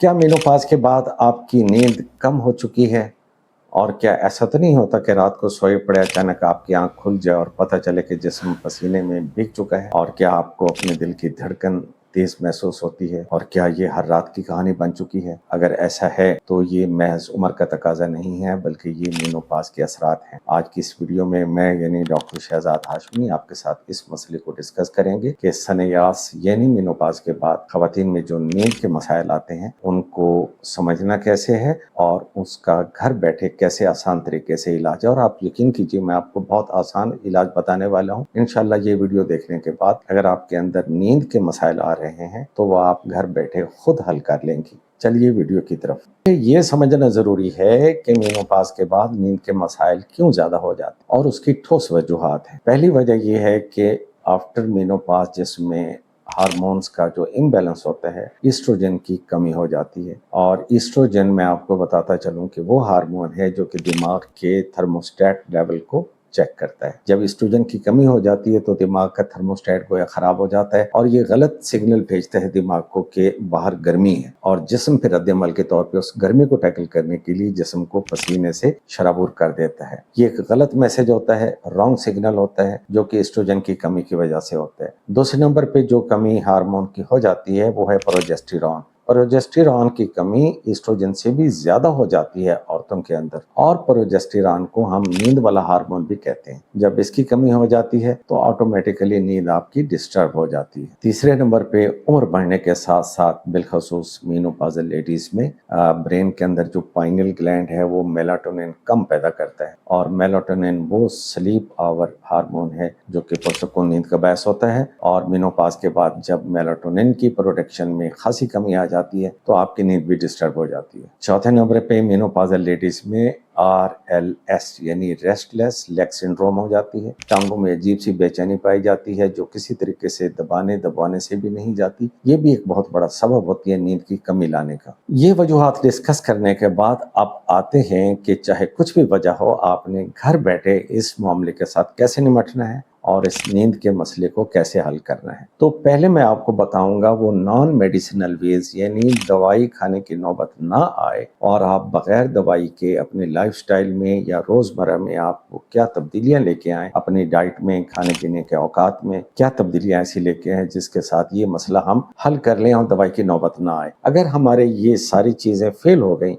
क्या मेनोपॉज के बाद आपकी नींद कम हो चुकी है? और क्या ऐसा तो नहीं होता कि रात को सोए पड़े अचानक आपकी आंख खुल जाए और पता चले कि जिस्म पसीने में भीग चुका है? और क्या आपको अपने दिल की धड़कन तेज महसूस होती है? और क्या ये हर रात की कहानी बन चुकी है? अगर ऐसा है तो ये महज उम्र का तकाजा नहीं है, बल्कि ये मेनोपॉज के असरात हैं। आज की इस वीडियो में मैं यानी डॉक्टर शहजाद हाशमी आपके साथ इस मसले को डिस्कस करेंगे कि सनेयास यानी मेनोपॉज के बाद खवातीन में जो नींद के मसाइल आते हैं उनको समझना कैसे है और उसका घर बैठे कैसे आसान तरीके से इलाज है। और आप यकीन कीजिए, मैं आपको बहुत आसान इलाज बताने वाला हूँ। इंशाल्लाह ये वीडियो देखने के बाद अगर आपके अंदर नींद के मसाइल आ रहे हैं तो वह आप घर बैठे खुद हल कर लेंगी। चलिए वीडियो की तरफ। ये समझना जरूरी है कि मेनोपॉज के बाद नींद के मसाइल क्यों ज्यादा हो जाते हैं और उसकी ठोस वजूहात है। पहली वजह यह है कि आफ्टर मेनोपॉज जिसमें हार्मोन्स का जो इम्बैलेंस होता है, ईस्ट्रोजन की कमी हो जाती है। और ईस्ट्रोजन मैं आपको बताता चलूं कि वो हार्मोन है जो कि दिमाग के थर्मोस्टेट लेवल को चेक करता है। जब ईस्ट्रोजन की कमी हो जाती है तो दिमाग का थर्मोस्टेट गोया खराब हो जाता है और ये गलत सिग्नल भेजता है दिमाग को कि बाहर गर्मी है, और जिस्म फिर रद्द-ए-अमल के तौर पे उस गर्मी को टैकल करने के लिए जिस्म को पसीने से शराबूर कर देता है। ये एक गलत मैसेज होता है, रॉन्ग सिग्नल होता है, जो कि ईस्ट्रोजन की कमी की वजह से होता है। दूसरे नंबर पे जो कमी हार्मोन की हो जाती है वो है प्रोजेस्टेरॉन। प्रोजेस्टेरॉन की कमी ईस्ट्रोजन से भी ज्यादा हो जाती है औरतों के अंदर, और प्रोजेस्टेरॉन को हम नींद वाला हार्मोन भी कहते हैं। जब इसकी कमी हो जाती है तो ऑटोमेटिकली नींद आपकी डिस्टर्ब हो जाती है। तीसरे नंबर पे उम्र बढ़ने के साथ साथ बिलखसूस मेनोपॉजल लेडीज में ब्रेन के अंदर जो पाइनियल ग्लैंड है वो मेलाटोनिन कम पैदा करता है, और मेलाटोनिन वो स्लीप आवर हार्मोन है जो कि पुरसकून नींद का बायस होता है। और मेनोपॉज के बाद जब मेलाटोनिन की प्रोडक्शन में खासी कमी आ जाती है तो आपकी नींद भी डिस्टर्ब हो जाती है। चौथे नंबर पे मेनोपॉजल लेडीज में RLS यानी रेस्टलेस लेग सिंड्रोम हो जाती है। टांगों में अजीब सी बेचैनी पाई जाती है जो किसी तरीके से दबाने से भी नहीं जाती। ये भी एक बहुत बड़ा सबब होती है नींद की कमी लाने का। ये वजूहात डिस्कस करने के बाद अब आते हैं कि चाहे कुछ भी वजह हो, आपने घर बैठे इस मामले के साथ कैसे निपटना है और इस नींद के मसले को कैसे हल करना है। तो पहले मैं आपको बताऊंगा वो नॉन मेडिसिनल वेज, यानी दवाई खाने की नौबत ना आए और आप बगैर दवाई के अपने लाइफस्टाइल में या रोजमर्रा में आप क्या तब्दीलियां लेके आए, अपनी डाइट में, खाने पीने के औकात में क्या तब्दीलियां ऐसी लेके आए जिसके साथ ये मसला हम हल कर लें और दवाई की नौबत ना आए। अगर हमारे ये सारी चीजें फेल हो गई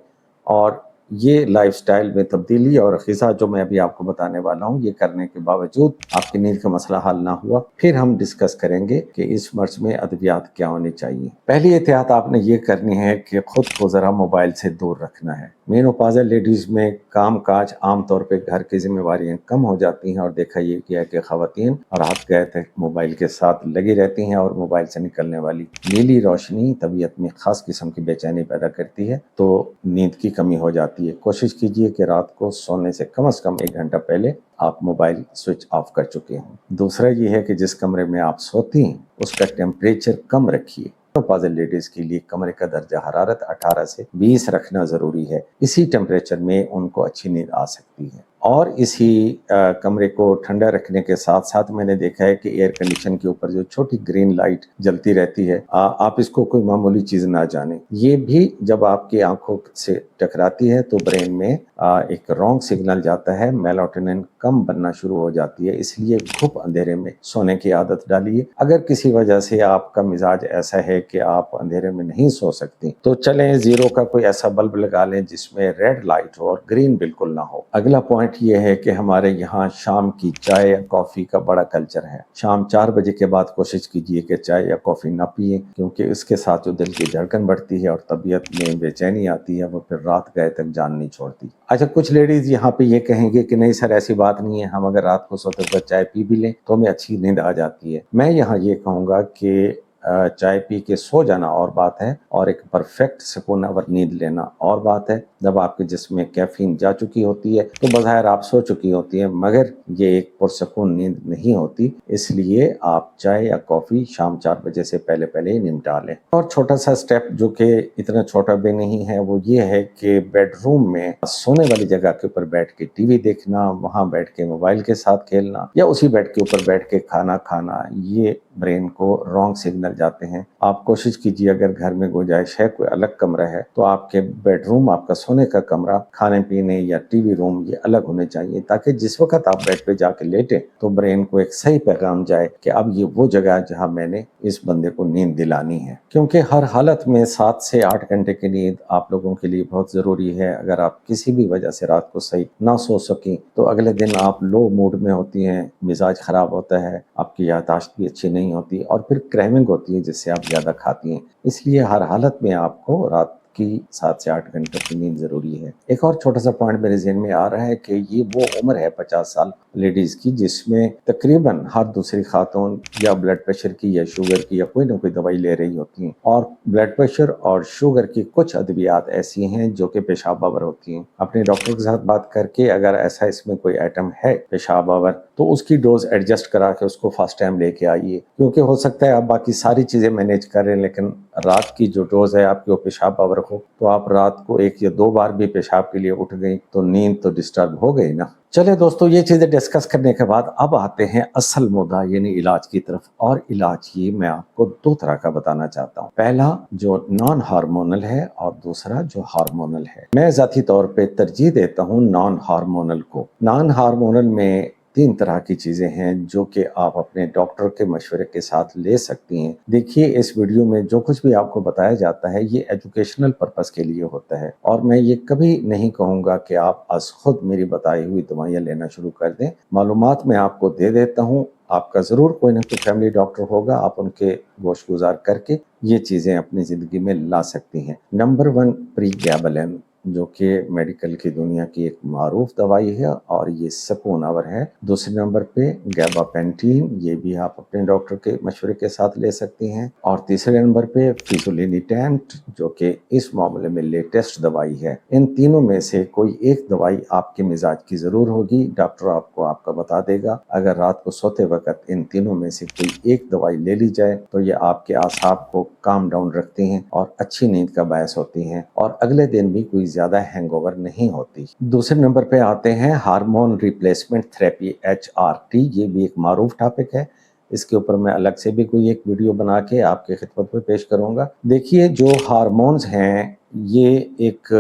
और ये लाइफस्टाइल में तब्दीली और ग़िज़ा जो मैं अभी आपको बताने वाला हूँ, ये करने के बावजूद आपकी नींद का मसला हल ना हुआ, फिर हम डिस्कस करेंगे कि इस मर्ज में अद्वियात क्या होनी चाहिए। पहली एहतियात आपने ये करनी है कि खुद को ज़रा मोबाइल से दूर रखना है। मेनोपॉजल लेडीज़ में काम काज आमतौर पर घर की जिम्मेवारियाँ कम हो जाती हैं और देखा ये गया कि ख़वातीन रात गए तक मोबाइल के साथ लगी रहती हैं, और मोबाइल से निकलने वाली नीली रोशनी तबीयत में ख़ास किस्म की बेचैनी पैदा करती है, तो नींद की कमी हो जाती है। कोशिश कीजिए कि रात को सोने से कम 1 घंटा पहले आप मोबाइल स्विच ऑफ कर चुके हों। दूसरा ये है कि जिस कमरे में आप सोती हैं उसका टेम्परेचर कम रखिए। मेनोपॉजल लेडीज के लिए कमरे का दर्जा हरारत 18 से 20 रखना जरूरी है। इसी टेम्परेचर में उनको अच्छी नींद आ सकती है। और इसी कमरे को ठंडा रखने के साथ साथ मैंने देखा है कि एयर कंडीशन के ऊपर जो छोटी ग्रीन लाइट जलती रहती है, आप इसको कोई मामूली चीज ना जाने, ये भी जब आपकी आंखों से टकराती है तो ब्रेन में एक रॉन्ग सिग्नल जाता है, मेलाटोनिन कम बनना शुरू हो जाती है। इसलिए घुप अंधेरे में सोने की आदत डालिए। अगर किसी वजह से आपका मिजाज ऐसा है कि आप अंधेरे में नहीं सो सकती तो चलें जीरो का कोई ऐसा बल्ब लगा लें जिसमें रेड लाइट हो और ग्रीन बिल्कुल ना हो। अगला पॉइंट ये है कि हमारे यहाँ शाम की चाय या कॉफी का बड़ा कल्चर है। शाम 4 बजे के बाद कोशिश कीजिए कि चाय या कॉफी ना पिए, क्योंकि इसके साथ जो दिल की धड़कन बढ़ती है और तबीयत में बेचैनी आती है वो फिर रात गए तक जान नहीं छोड़ती। अच्छा, कुछ लेडीज यहाँ पे ये कहेंगे कि नहीं सर ऐसी बात नहीं है, हम अगर रात को सोते वक्त चाय पी भी लें तो हमें अच्छी नींद आ जाती है। मैं यहाँ ये कहूँगा कि चाय पी के सो जाना और बात है, और एक परफेक्ट सुकूनवर नींद लेना और बात है। जब आपके जिस्म में कैफीन जा चुकी होती है तो बज़ाहिर आप सो चुकी होती है, मगर ये एक पुरसकून नींद नहीं होती। इसलिए आप चाय या कॉफ़ी शाम 4 बजे से पहले पहले ही निपटा लें। और छोटा सा स्टेप जो कि इतना छोटा भी नहीं है वो ये है कि बेडरूम में सोने वाली जगह के ऊपर बैठ के टीवी देखना, वहाँ बैठ के मोबाइल के साथ खेलना या उसी बेड के ऊपर बैठ के खाना खाना, ये برین کو رانگ سگنل جاتے ہیں۔ آپ کوشش کیجیے اگر گھر میں گنجائش ہے کوئی الگ کمرہ ہے تو آپ کے بیڈ روم، آپ کا سونے کا کمرہ، کھانے پینے یا ٹی وی روم یہ الگ ہونے چاہیے، تاکہ جس وقت آپ بیڈ پہ جا کے لیٹیں تو برین کو ایک صحیح پیغام جائے کہ اب یہ وہ جگہ ہے جہاں میں نے اس بندے کو نیند دلانی ہے۔ کیونکہ ہر حالت میں 7 سے 8 گھنٹے کی نیند آپ لوگوں کے لیے بہت ضروری ہے۔ اگر آپ کسی بھی وجہ سے رات کو صحیح نہ سو سکیں تو اگلے دن آپ لو موڈ میں ہوتی ہیں، مزاج خراب ہوتا ہے، آپ کی یادداشت بھی اچھی نہیں ہوتی، اور پھر کریونگ ہوتی ہے جس سے آپ زیادہ کھاتی ہیں۔ اس لیے ہر حالت میں آپ کو رات کی 7 سے 8 گھنٹے کی نیند ضروری ہے۔ ایک اور چھوٹا سا پوائنٹ میرے ذہن میں آ رہا ہے کہ یہ وہ عمر ہے 50 سال لیڈیز کی جس میں تقریباً ہر دوسری خاتون یا بلڈ پریشر کی یا شوگر کی یا کوئی نہ کوئی دوائی لے رہی ہوتی ہیں، اور بلڈ پریشر اور شوگر کی کچھ ادویات ایسی ہیں جو کہ پیشاب آور ہوتی ہیں۔ اپنے ڈاکٹر کے ساتھ بات کر کے اگر ایسا اس میں کوئی آئٹم ہے پیشاب آور تو اس کی ڈوز ایڈجسٹ کرا کے اس کو فاسٹ ٹائم لے کے آئیے، کیونکہ ہو سکتا ہے آپ باقی ساری چیزیں مینیج کر رہے ہیں لیکن رات کی جو ڈوز ہے آپ کی وہ پیشاب آور ہو، تو آپ رات کو 1 یا 2 بار بھی پیشاب کے لیے اٹھ گئی تو نیند تو ڈسٹرب ہو گئی نا۔ چلے دوستو، یہ چیزیں ڈسکس کرنے کے بعد اب آتے ہیں اصل مدعا یعنی علاج کی طرف، اور علاج یہ میں آپ کو 2 طرح کا بتانا چاہتا ہوں۔ پہلا جو نان ہارمونل ہے اور دوسرا جو ہارمونل ہے۔ میں ذاتی طور پہ ترجیح دیتا ہوں نان ہارمونل کو۔ نان ہارمونل میں 3 طرح کی چیزیں ہیں جو کہ آپ اپنے ڈاکٹر کے مشورے کے ساتھ لے سکتی ہیں۔ دیکھیے اس ویڈیو میں جو کچھ بھی آپ کو بتایا جاتا ہے یہ ایجوکیشنل پرپس کے لیے ہوتا ہے، اور میں یہ کبھی نہیں کہوں گا کہ آپ از خود میری بتائی ہوئی دوائیاں لینا شروع کر دیں۔ معلومات میں آپ کو دے دیتا ہوں، آپ کا ضرور کوئی نہ کوئی فیملی ڈاکٹر ہوگا، آپ ان کے گوش گزار کر کے یہ چیزیں اپنی زندگی میں لا سکتی ہیں۔ نمبر 1 پریگیبلن، جو کہ میڈیکل کی دنیا کی ایک معروف دوائی ہے اور یہ سکون آور ہے۔ دوسرے نمبر پہ گیباپینٹین، یہ بھی آپ اپنے ڈاکٹر کے مشورے کے ساتھ لے سکتی ہیں۔ اور تیسرے نمبر پہ فیزولینیٹینٹ، جو کہ اس معاملے میں لیٹسٹ دوائی ہے۔ ان تینوں میں سے کوئی ایک دوائی آپ کے مزاج کی ضرور ہوگی، ڈاکٹر آپ کو آپ کا بتا دے گا۔ اگر رات کو سوتے وقت ان تینوں میں سے کوئی ایک دوائی لے لی جائے تو یہ آپ کے اعصاب کو کام ڈاؤن رکھتی ہیں اور اچھی نیند کا باعث ہوتی ہیں، اور اگلے دن بھی کوئی زیادہ ہینگ اوور نہیں ہوتی۔ دوسرے نمبر پہ آتے ہیں ہارمون ریپلیسمنٹ تھراپی HRT، یہ بھی ایک معروف ٹاپک ہے، اس کے اوپر میں الگ سے بھی کوئی ایک ویڈیو بنا کے آپ کے خدمت میں پیش کروں گا۔ دیکھیے جو ہارمونز ہیں یہ ایک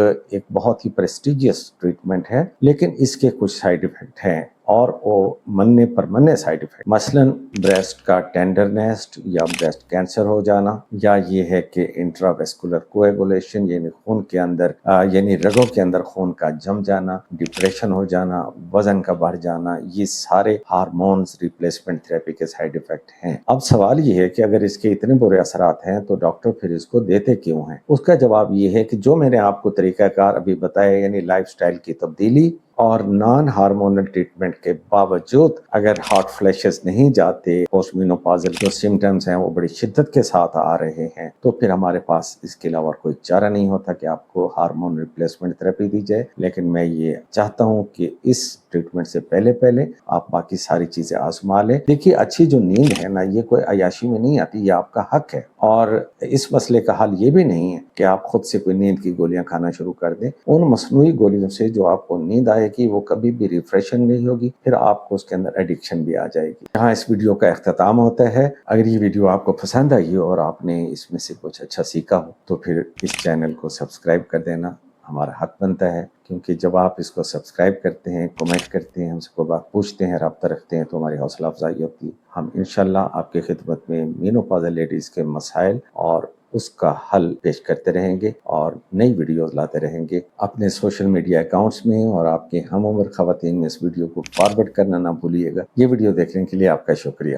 بہت ہی پریسٹیجیس ٹریٹمنٹ ہے، لیکن اس کے کچھ سائیڈ ایفیکٹ ہیں اور وہ مننے پر مننے سائیڈ ایفیکٹ، مثلاً بریسٹ کا ٹینڈرنیس یا بریسٹ کینسر ہو جانا، یا یہ ہے کہ انٹرا ویسکولر کویگولیشن یعنی خون کے اندر یعنی رگوں کے اندر خون کا جم جانا، ڈپریشن ہو جانا، وزن کا بڑھ جانا، یہ سارے ہارمونز ریپلیسمنٹ تھراپی کے سائیڈ ایفیکٹ ہیں۔ اب سوال یہ ہے کہ اگر اس کے اتنے برے اثرات ہیں تو ڈاکٹر پھر اس کو دیتے کیوں ہیں؟ اس کا جواب یہ ہے کہ جو میں نے آپ کو طریقہ کار ابھی بتایا، یعنی لائف سٹائل کی تبدیلی اور نان ہارمونل ٹریٹمنٹ کے باوجود اگر ہاٹ فلیشز نہیں جاتے، پوسٹ مینوپازل جو سمٹمز ہیں وہ بڑی شدت کے ساتھ آ رہے ہیں، تو پھر ہمارے پاس اس کے علاوہ کوئی چارہ نہیں ہوتا کہ آپ کو ہارمون ریپلیسمنٹ تھراپی دی جائے۔ لیکن میں یہ چاہتا ہوں کہ اس ٹریٹمنٹ سے پہلے آپ باقی ساری چیزیں آزما لیں۔ دیکھیے اچھی جو نیند ہے نا، یہ کوئی عیاشی میں نہیں آتی، یہ آپ کا حق ہے، اور اس مسئلے کا حل یہ بھی نہیں ہے کہ آپ خود سے کوئی نیند کی گولیاں کھانا شروع کر دیں۔ ان مصنوعی گولیوں سے جو آپ کو نیند آئے گی وہ کبھی بھی ریفریشنگ نہیں ہوگی، پھر آپ کو اس کے اندر ایڈکشن بھی آ جائے گی۔ یہاں اس ویڈیو کا اختتام ہوتا ہے۔ اگر یہ ویڈیو آپ کو پسند آئی اور آپ نے اس میں سے کچھ اچھا سیکھا ہو تو پھر اس چینل کو سبسکرائب کر دینا، ہمارا حق بنتا ہے، کیونکہ جب آپ اس کو سبسکرائب کرتے ہیں، کمنٹ کرتے ہیں، ہم سے کوئی بات پوچھتے ہیں، رابطہ رکھتے ہیں تو ہماری حوصلہ افزائی ہوتی ہے۔ ہم انشاءاللہ آپ کی خدمت میں مینوپازل لیڈیز کے مسائل اور اس کا حل پیش کرتے رہیں گے اور نئی ویڈیوز لاتے رہیں گے۔ اپنے سوشل میڈیا اکاؤنٹس میں اور آپ کے ہم عمر خواتین میں اس ویڈیو کو فارورڈ کرنا نہ بھولیے گا۔ یہ ویڈیو دیکھنے کے لیے آپ کا شکریہ۔